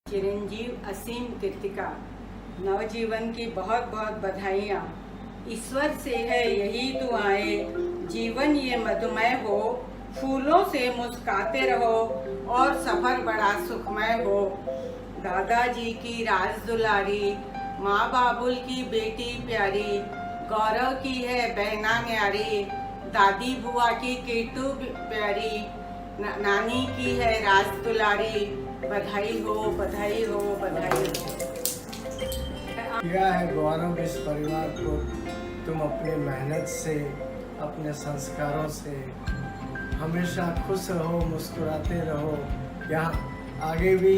चिरंजीव असीम कृतिका नवजीवन की बहुत बहुत बधाइयाँ। ईश्वर से है यही दुआएं, जीवन ये मधुमय हो, फूलों से मुस्काते रहो और सफ़र बड़ा सुखमय हो। दादाजी की राज दुलारी, माँ बाबुल की बेटी प्यारी, गौरव की है बहना न्यारी, दादी बुआ की कीटू प्यारी, नानी की है राज दुलारी। बधाई हो, बधाई हो, बधाई हो। किया है गौरव इस परिवार को तुम अपनी मेहनत से, अपने संस्कारों से। हमेशा खुश रहो, मुस्कुराते रहो। यहाँ आगे भी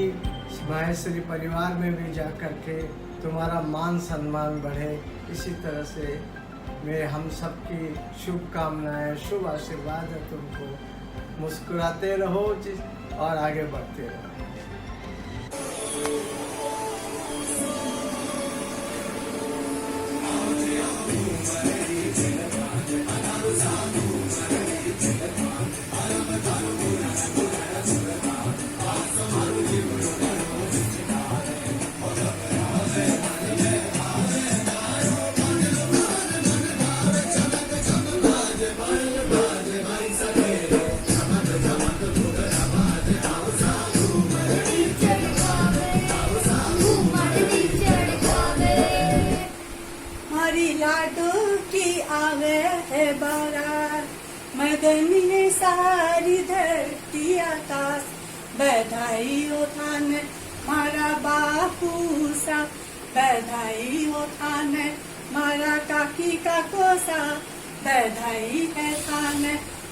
माहेश्वरी परिवार में भी जा कर के तुम्हारा मान सम्मान बढ़े, इसी तरह से हम सबकी शुभकामनाएं, शुभ आशीर्वाद है तुमको। मुस्कुराते रहो और आगे बढ़ते रहो। लाडू की आवे है बारात, मगन है सारी धरती आकाश। बधाई हो थान मारा बापू सा, बधाई हो थान मारा काकी काको सा, बधाई है थान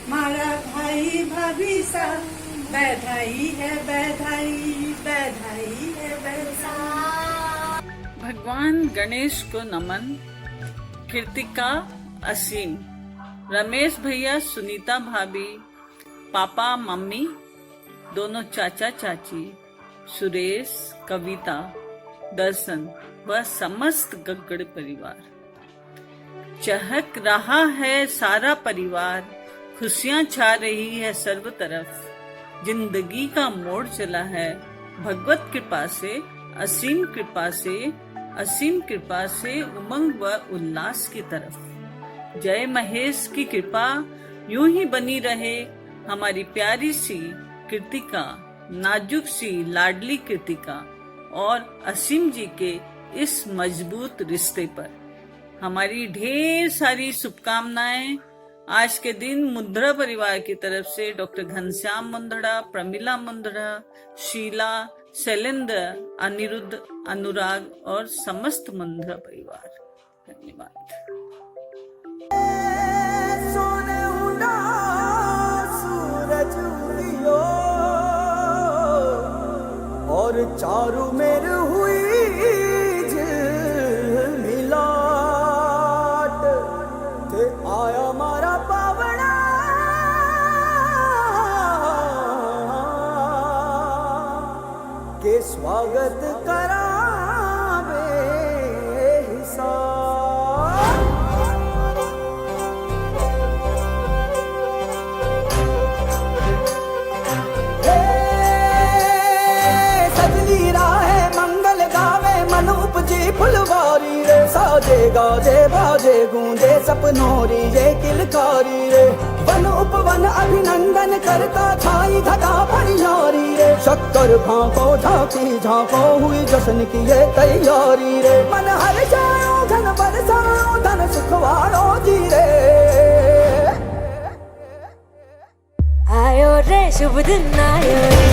मारा भाई भाभी सा, बधाई है बधाई, बधाई है बधाई। भगवान गणेश को नमन। कृतिका असीम, रमेश भैया, सुनीता भाभी, पापा मम्मी, दोनों चाचा चाची, सुरेश, कविता, दर्शन व समस्त गगड़ परिवार। चहक रहा है सारा परिवार, खुशियां छा रही है सर्व तरफ। जिंदगी का मोड़ चला है भगवत कृपा से, असीम कृपा से, असीम कृपा से उमंग व उल्लास की तरफ। जय महेश की कृपा यूं ही बनी रहे हमारी प्यारी सी कृतिका, नाजुक सी लाडली कृतिका और असीम जी के इस मजबूत रिश्ते पर। हमारी ढेर सारी शुभकामनाएं आज के दिन मुंदड़ा परिवार की तरफ से डॉक्टर घनश्याम मुंदड़ा, प्रमिला मुंदड़ा, शीला, शैलेंद्र, अनिरुद्ध, अनुराग और समस्त मुंदड़ा परिवार। धन्यवाद। सूरज उदियो और चारू मेर हुई मिलाट, थे आया मारा पावना के स्वागत करावे हिसाब। सजली राहे मंगल गावे मन उपजी फुलवारी रे, साजे गाजे बाजे गूंजे सपनोरी ये किलकारी रे। वन उपवन अभिनंदन करता छाई घटा परियारी रे, शक्कर भांको झांकी झांको हुई जश्न की ये तैयारी रे। मन हर जाओ धन बरसाओ धन सुखवारो जी रे। आयो रे शुभ दिन आयो रे,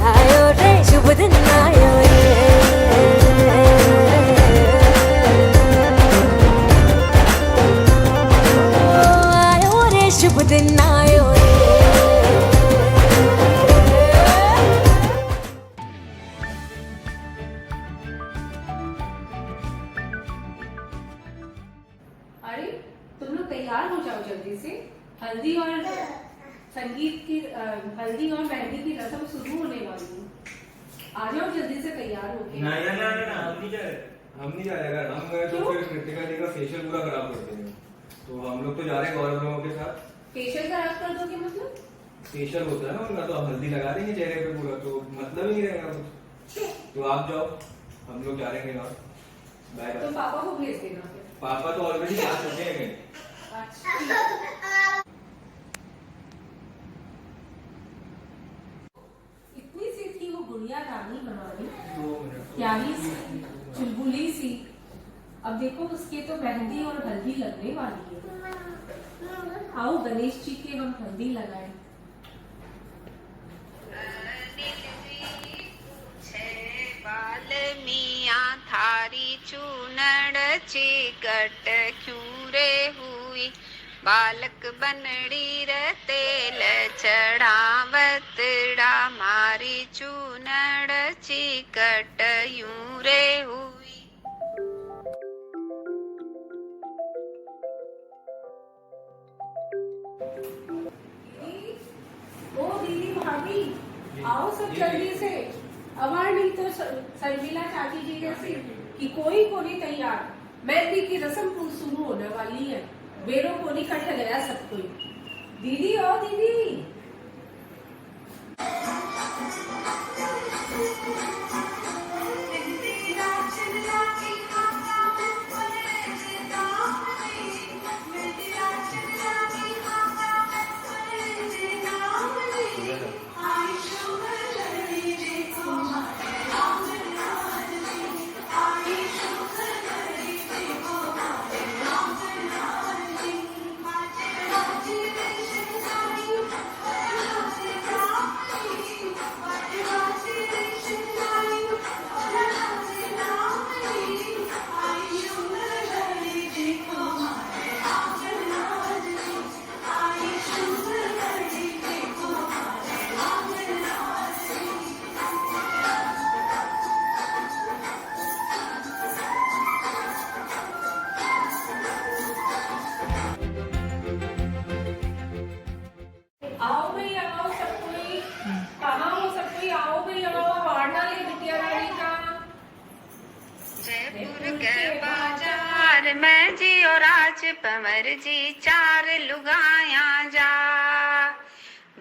आयो रे शुभ दिन आयो रे, आयो रे शुभ दिन आयो रे। अरे तुम लोग तैयार हो जाओ जल्दी से, हल्दी और संगीत की हल्दी और मेहंदी की रस्म शुरू होने वाली है। आ जाओ जल्दी से तैयार होके। ना हम नहीं जा रहे। हम गए तो फिर कृतिका जी का फेशियल पूरा खराब कर देंगे। तो हम लोग तो जा रहे हैं गौरव लोगों के साथ। फेशियल खराब कर दोगे मतलब? फेशियल होता है ना उनका, तो हल्दी लगा देंगे चेहरे पे पूरा, तो मतलब ही नहीं रहेगा कुछ। तो आप जाओ, हम लोग जा रहे हैं और बाय तो बाय। पापा को भेज देना फिर। पापा तो ऑलरेडी जा चुके हैं कहीं। अच्छा। इतनी सी थी वो गुड़िया रानी हमारी, 2 मिनट। प्यारी सी, चुलबुली सी। अब देखो उसके तो मेहंदी और हल्दी लगने वाली है। आओ गणेश जी के हम हल्दी लगाएं। मिया थारी चूनड़ चिकट क्यों रे हुई, बालक बनड़ी रे तेल चढ़ावतड़ा, मारी चूनड़ चिकट यूं रे हुई। ओ दीदी भाभी, आओ सब जल्दी से। अवार नहीं तो शर्मिला चाची जी जैसी कि कोई को नहीं तैयार। मेहंदी की रस्म शुरू होने वाली है, बेरों को नहीं कट गया सब कोई। दीदी ओ दीदी। आओ भाई आओ सब कोई। कहाँ हो सब कोई? आओ भाई आओ, वारना ले बिटिया रानी का। जयपुर के बाजार में जी और आज पमर जी, 4 लुगाया जा,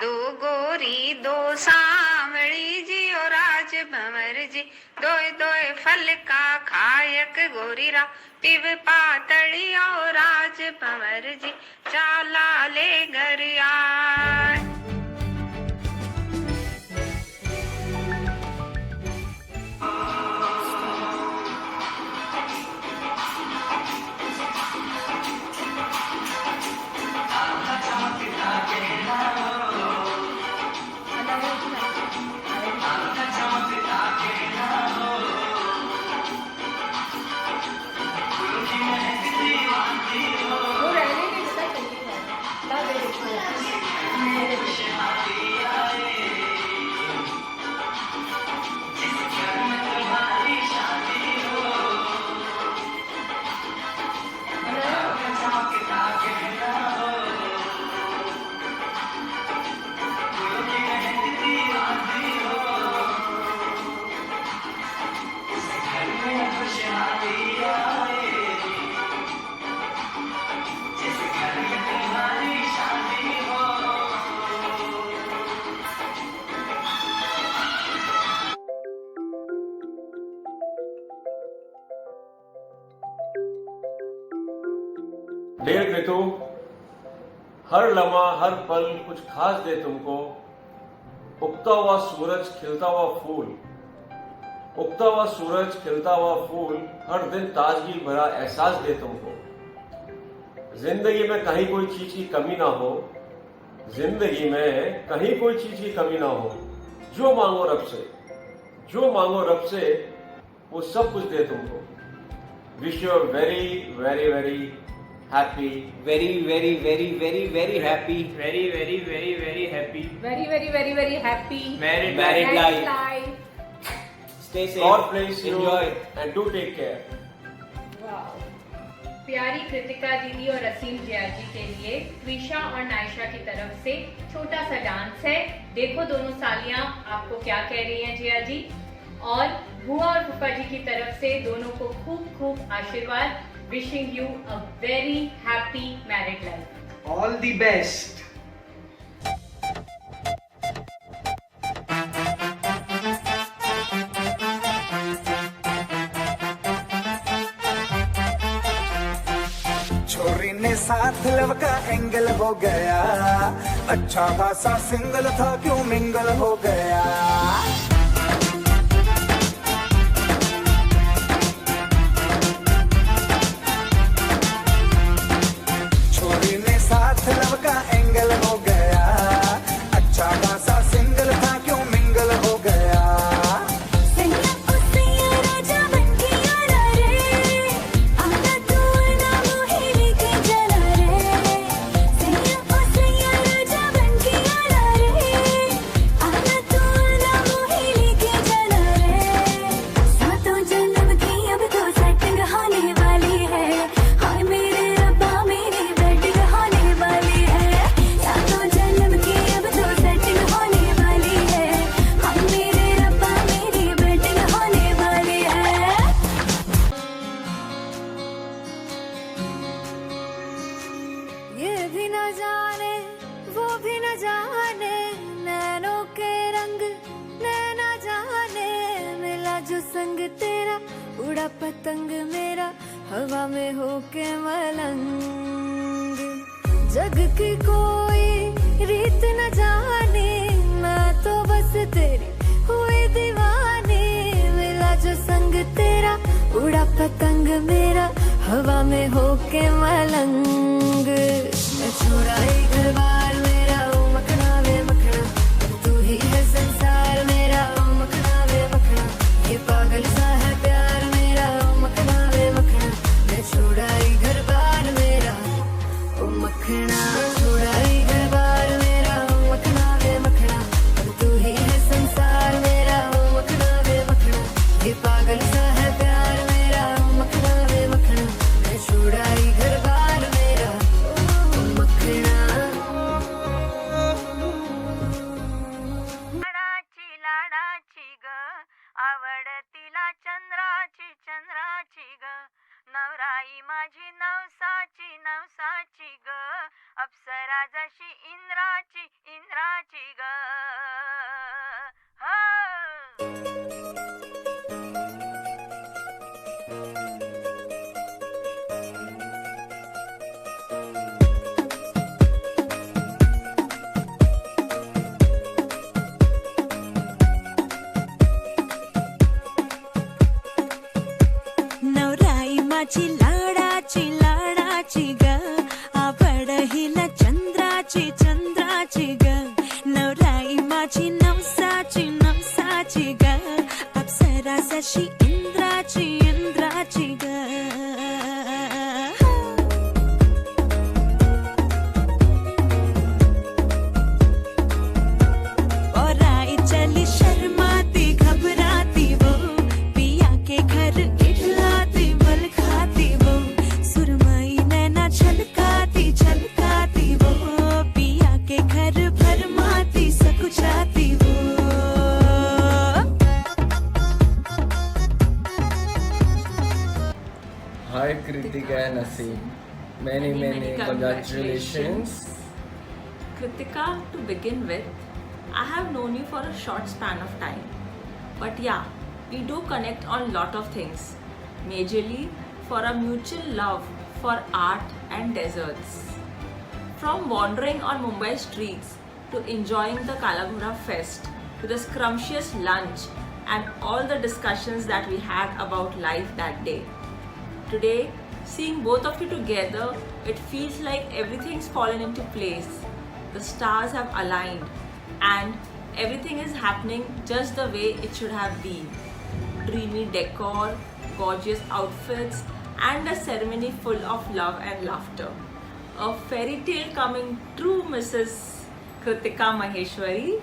2 गोरी 2 सांवड़ी जी और आज पमर जी, 2 फल का खायक गोरी रा, पिव पातड़ी और आज पमर जी, चाला ले घर यार। वो रहने के बेटा चली जाए। ला दे देखो। डेढ़ कृतु हर लम्हा हर पल कुछ खास दे तुमको, उगता हुआ सूरज खिलता हुआ फूल, उगता हुआ सूरज खिलता हुआ फूल हर दिन ताजगी भरा एहसास दे तुमको। जिंदगी में कहीं कोई चीज की कमी ना हो, जिंदगी में कहीं कोई चीज की कमी ना हो, जो मांगो रब से, जो मांगो रब से वो सब कुछ दे तुमको। Wish you very very very happy, very happy, very happy. Very happy. married life. Stay safe. God bless you. Enjoy. And do take care. प्यारी कृतिका दीदी और असीम जिया जी के लिए त्विशा और नायशा की तरफ से छोटा सा डांस है। देखो दोनों सालियां आपको क्या कह रही हैं जिया जी। और बुआ और फूफा जी की तरफ से दोनों को खूब खूब आशीर्वाद। Wishing you a very happy married life. All the best. साथ लव का एंगल हो गया, अच्छा खासा सिंगल था क्यों मिंगल हो गया। छोरी ने साथ लव का एंगल हो गया, अच्छा खासा सिंगल था क्यों मिंगल हो गया। उड़ा पतंग मेरा हवा में होके मलंग, जग की कोई रीत न जाने, मैं तो बस तेरी हुई दीवानी। मिला जो संग तेरा उड़ा पतंग मेरा हवा में होके मलंग। मैं छोड़ा ही घर बार मेरा ओ मखना वे मखना, तू ही है संसार मेरा ओ मखना वे मखना। ये पागल सा है प्यार मेरा ओ मखना वे मखना। मैं छोड़ा ही घर बार मेरा ओ मखना, छोड़ा ही घर बार मेरा ओ मखना वे मखना, तू ही है संसार मेरा ओ मखना वे मखना। ये पागल सा है प्यार मेरा ओ मखना वे मखना। मैं छोड़ा ही घर बार मेरा ओ मखना। लाडाची ग आवडतीला चंद्राची चंद्राची ग, नवराई माझी नवसाची नवसाची ग, अप्सरा जशी इंद्राची इंद्राची ग। नवराई माझी लाडाची लाडाची ग, आवड हिला चंद्राची चंद्राची ग, नवराई माझी नवसाची नवसाची ग, अप्सरा जशी इंद्राची इंद्राची ग। और आई चली शर्माती घबराती वो, पिया के घर इठलाती बल खाती वो, सुरमई नैना छलकाती छलकाती वो, पिया के घर भरमाती सकुचाती वो। Hi Kritika and Asim, many congratulations. Kritika, to begin with, I have known you for a short span of time. But yeah, we do connect on lot of things. Majorly for a mutual love for art and deserts. From wandering on Mumbai streets to enjoying the Kalagura Fest to the scrumptious lunch and all the discussions that we had about life that day. Today, seeing both of you together, it feels like everything's fallen into place. The stars have aligned and everything is happening just the way it should have been. Dreamy decor, gorgeous outfits, and a ceremony full of love and laughter. A fairy tale coming true, Mrs. Kritika Maheshwari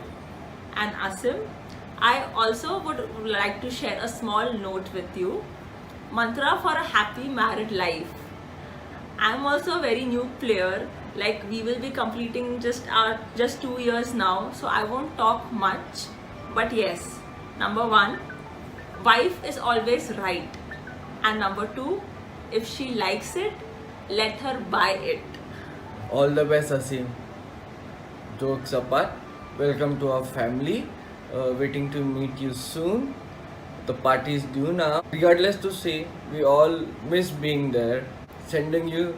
and Asim. I also would like to share a small note with you. Mantra for a happy married life. I'm also a very new player, like we will be completing just 2 years now, so I won't talk much. But yes, number 1, wife is always right, and number 2, if she likes it, let her buy it. All the best, Asim. Jokes apart, welcome to our family. Waiting to meet you soon. The party is due now. Regardless to say, we all miss being there. Sending you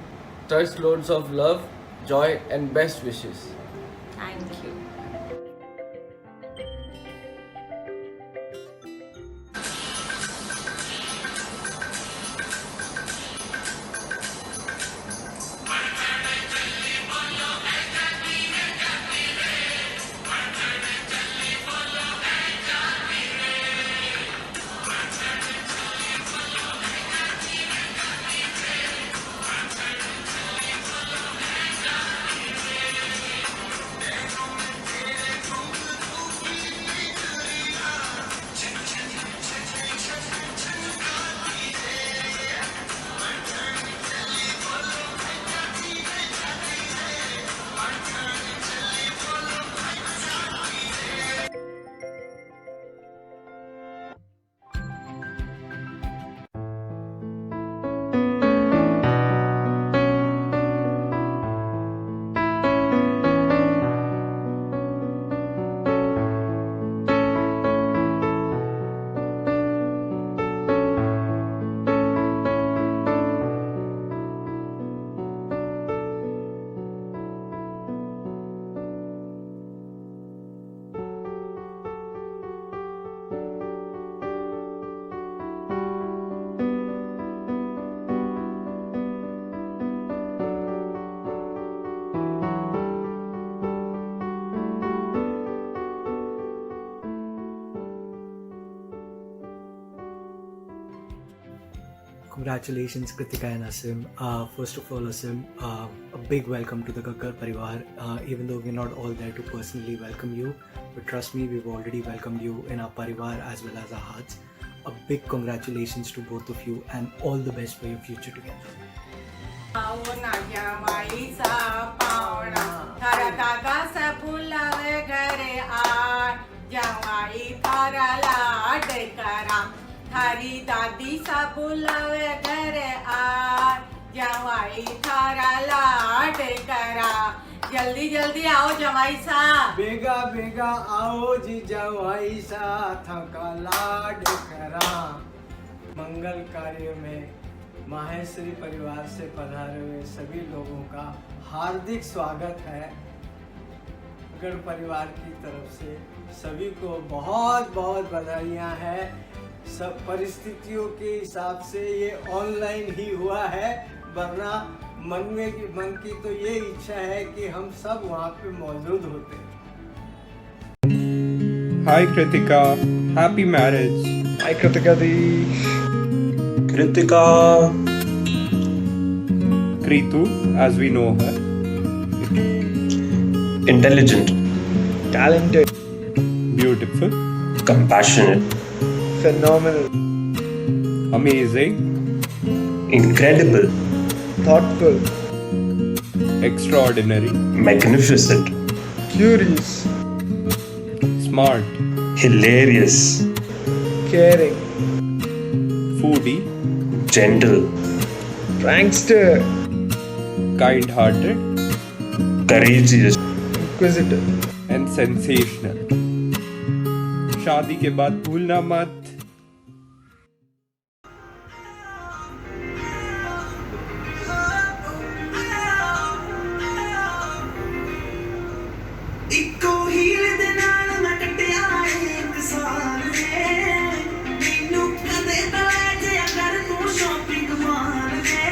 Choice loads of love, joy and best wishes. Thank you. Congratulations, Kritika and Asim. First of all, Asim, a big welcome to the Gaggar Parivar. Even though we're not all there to personally welcome you, but trust me, we've already welcomed you in our Parivar as well as our hearts. A big congratulations to both of you and all the best for your future together. आओ ना जमाईचा पावणा थारा दादा सबुलावे घरे आ जमाई थारा लाड करा थारी दादी सबुलावे घरे आ जमाई थारा लाड करा जल्दी जल्दी आओ जमाई सा बेगा बेगा आओ जी जवाई सा थका लाड करा। मंगल कार्य में माहेश्वरी परिवार से पधारे हुए सभी लोगों का हार्दिक स्वागत है। गढ़ परिवार की तरफ से सभी को बहुत बहुत बधाइयाँ हैं। सब परिस्थितियों के हिसाब से ये ऑनलाइन ही हुआ है, वरना मन की तो ये इच्छा है कि हम सब वहाँ पे मौजूद होते। Hi Kritika, happy marriage. Hi Kritika the. Kritika. Kritu, as we know her. Intelligent, Talented, Beautiful. compassionate, phenomenal, Amazing. incredible, thoughtful, Extraordinary. magnificent, curious, Smart. hilarious, caring, Foodie. gentle, prankster, Kind-hearted. courageous, inquisitive, And sensational. शादी के बाद भूलना मत। ਇੱਕੋ heel ਦੇ ਨਾਲ ਮੈਂ ਕੱਟਿਆ ਇੱਕ ਸਾਲ ਵੇ ਮੈਨੂੰ ਕਦੇ ਬਲੇ ਜਿਆ ਕਰ ਤੂੰ ਸ਼ਾਪਿੰਗ ਮਾਰ ਵੇ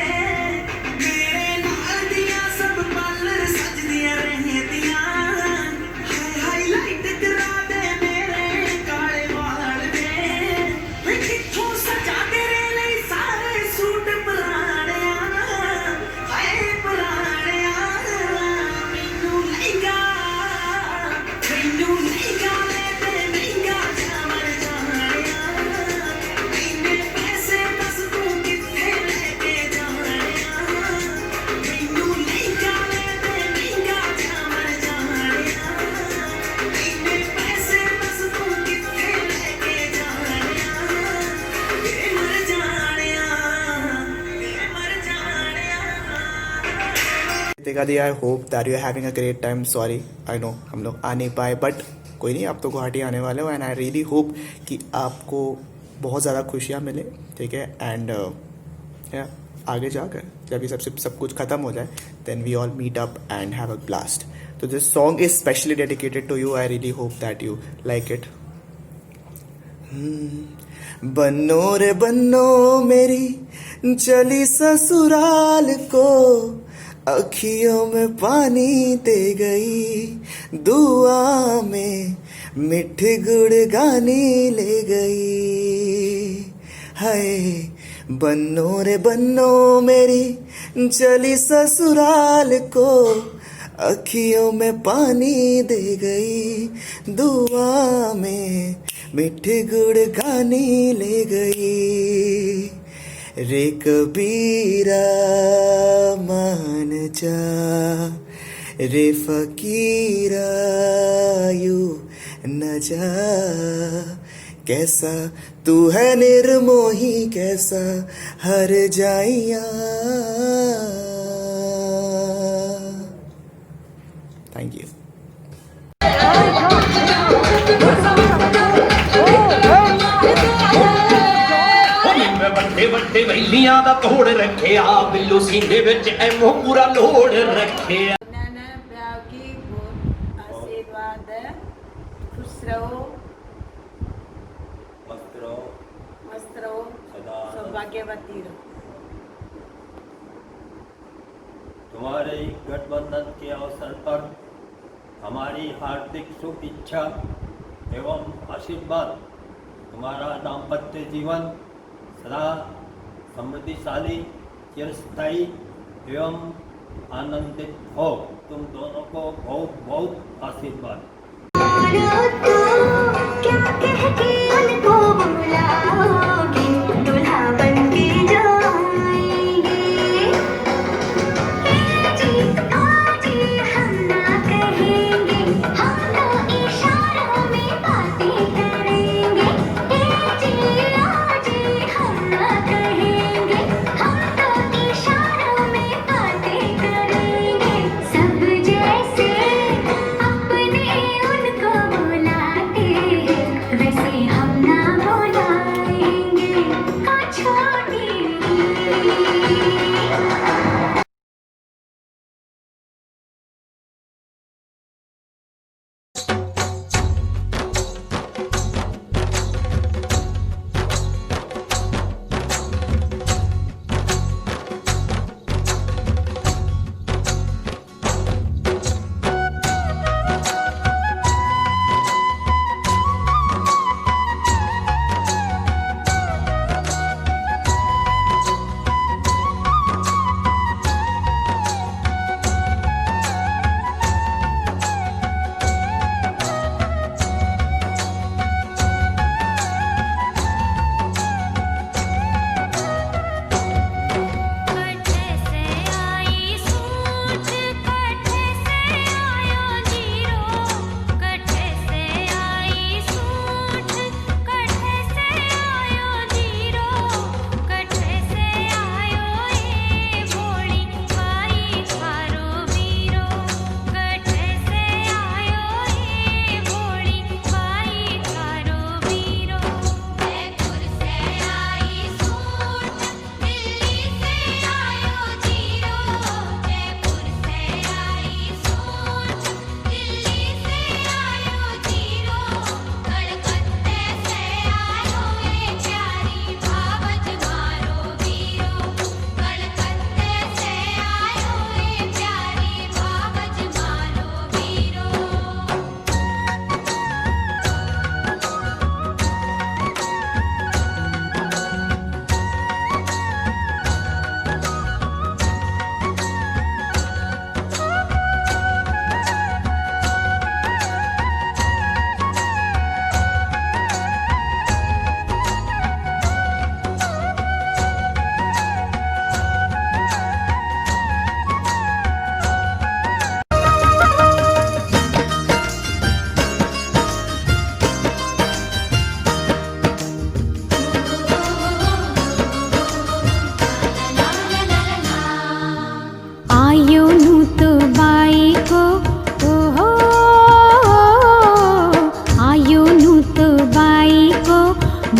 ਮੇਰੇ ਨਾਲ ਦੀਆਂ ਸਭ ਪਾਰਲਰ ਸਜਦੀਆਂ ਰਹਿੰਦੀਆਂ ਹਾਈਲਾਈਟ ਕਰਾ ਦੇ ਮੇਰੇ ਕਾਲੇ ਵਾਲ ਵੇ ਮੈਂ ਕਿੱਥੋਂ ਸਜਾ ਤੇਰੇ ਲਈ ਸਾਰੇ ਸੂਟ ਪੁਰਾਣਿਆਂ ਹਾਏ ਪੁਰਾਣਿਆਂ ਮੈਨੂੰ lehenga Kritika the, I hope that you are having a great time. Sorry, I know हम लोग आ नहीं पाए, बट कोई नहीं, आप तो गुवाहाटी आने वाले हो एंड आई रियली होप कि आपको बहुत ज़्यादा खुशियाँ मिले, ठीक है। एंड आगे जाकर जब ये सब कुछ ख़त्म हो जाए then we all meet up and have a blast. तो this song is specially dedicated to you. I really hope that you like it. बन्नो रे बन्नो मेरी चली ससुराल को, अखियों में पानी दे गई, दुआ में मिठी गुड़गानी ले गई. हाय बन्नो रे बन्नो मेरी चली ससुराल को, अखियों में पानी दे गई, दुआ में मिठी गुड़गानी ले गई. रे कबीरा मान जा, रे फकीरा यू न जा, कैसा तू है निर्मोही, कैसा हर जाइया. Thank you. ਵੱਡੇ ਵੱਡੇ ਵੈਲੀਆਂ ਦਾ ਤੋੜ ਰੱਖਿਆ, ਬਿੱਲੂ ਸੀਨੇ ਵਿੱਚ ਐਮੋ ਪੂਰਾ ਲੋੜ ਰੱਖਿਆ. आशीर्वाद, खुश रहो, मस्त रहो, सौभाग्यवती रहो. तुम्हारे गठबंधन के अवसर पर हमारी हार्दिक शुभ इच्छा एवं आशीर्वाद, तुम्हारा दाम्पत्य जीवन सदा समृद्धिशाली, चिरस्थायी एवं आनंदित हो. तुम दोनों को बहुत बहुत आशीर्वाद. क्या कह के उनको बुलाओगे, दूल्हा बन के जाएंगे. जी आज हम ना कहेंगे, हम तो इशारों में बातें करेंगे. जी आज हम ना कहेंगे, हम तो इशारों में बातें करेंगे. सब जैसे अपने उनको बुलाते हैं, वैसे हम ना बुलाएंगे. छोटी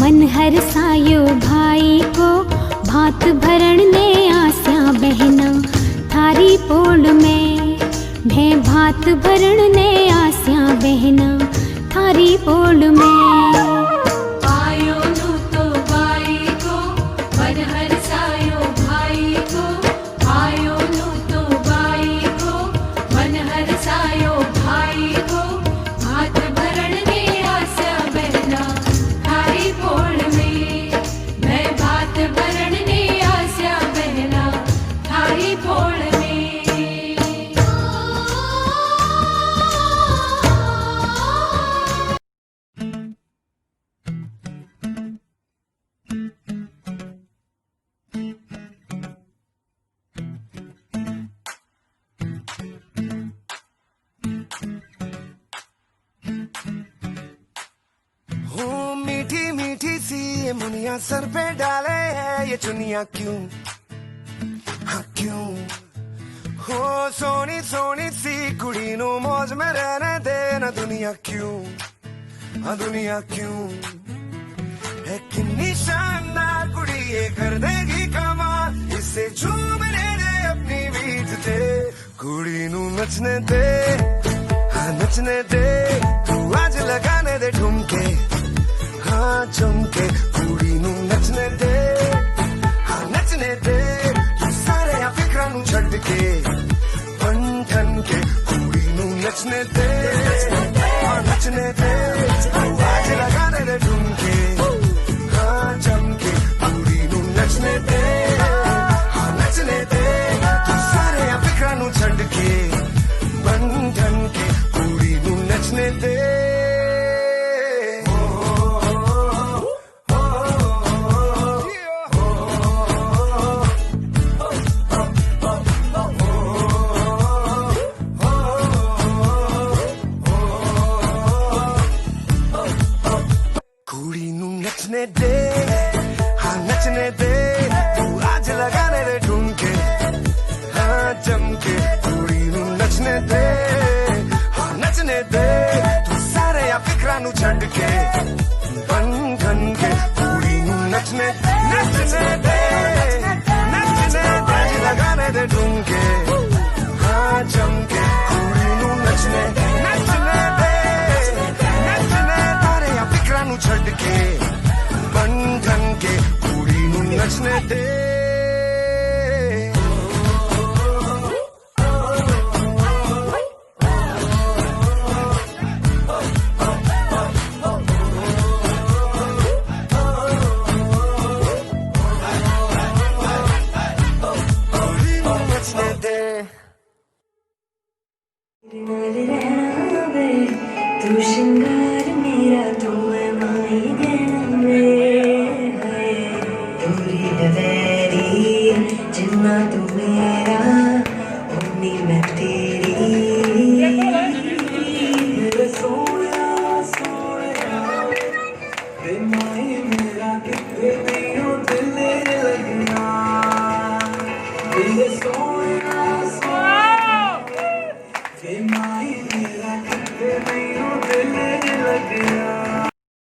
मन हर सायो भाई को भात भरण ने भात भरण ने आसियां बहना थारी पोल में। आयो नु तो बाई को मन हर सायो भाई को, आयो नु तो बाई को मन हर सायो भाई को, भात भरण ने आसियां बहना थारी पोल में। मैं भात भरण ने आसियां बहना थारी पोल में। हूँ मीठी मीठी सी ये मुनिया सर पे डाले है ये चुनिया क्यों, हाँ क्यों। हो सोनी सोनी सी कुड़ी नू मौज में रहने देना दुनिया क्यों, हाँ दुनिया क्यों। है कितनी शानदार कुड़ी ये कर देगी कमाल, इससे झूमने दे अपनी बीट दे। कुड़ी नू नचने दे, हाँ नचने दे, तू आज लगाने दे ठुमके, हाँ चमके। कुड़ी नू नचने दे, हाँ नचने दे, तू सारे फिक्रां नू छड्ड के बन ठन के। कुड़ी नू नचने दे, हाँ नचने दे, तू आज लगाने दे ठुमके, हाँ चमके। कुड़ी नू नचने दे, हाँ नचने दे, तू सारे फिक्रां नू छड्ड के बन ठन के। कुड़ी नू नचने दे। कुड़ी नू नचने दे, हाँ नचने दे, तू आज लगाने दे ठुमके, हाँ चमके। कुड़ी नू नचने दे, हाँ नचने दे, तू सारे फिक्रां नू छड्ड के बन ठन के। कुड़ी नू नचने नचने दे, नचने दे, आज लगाने दे ठुमके, हाँ चमके। कुड़ी नू नचने नचने दे, नचने तारे फिक्रां नू छड्ड के बन ठन के। कुड़ी नू नचने दे। तू श्रृंगार मेरा तू मैं माई गहना वे, दूरी दवेरी जिन्ना तू मेरा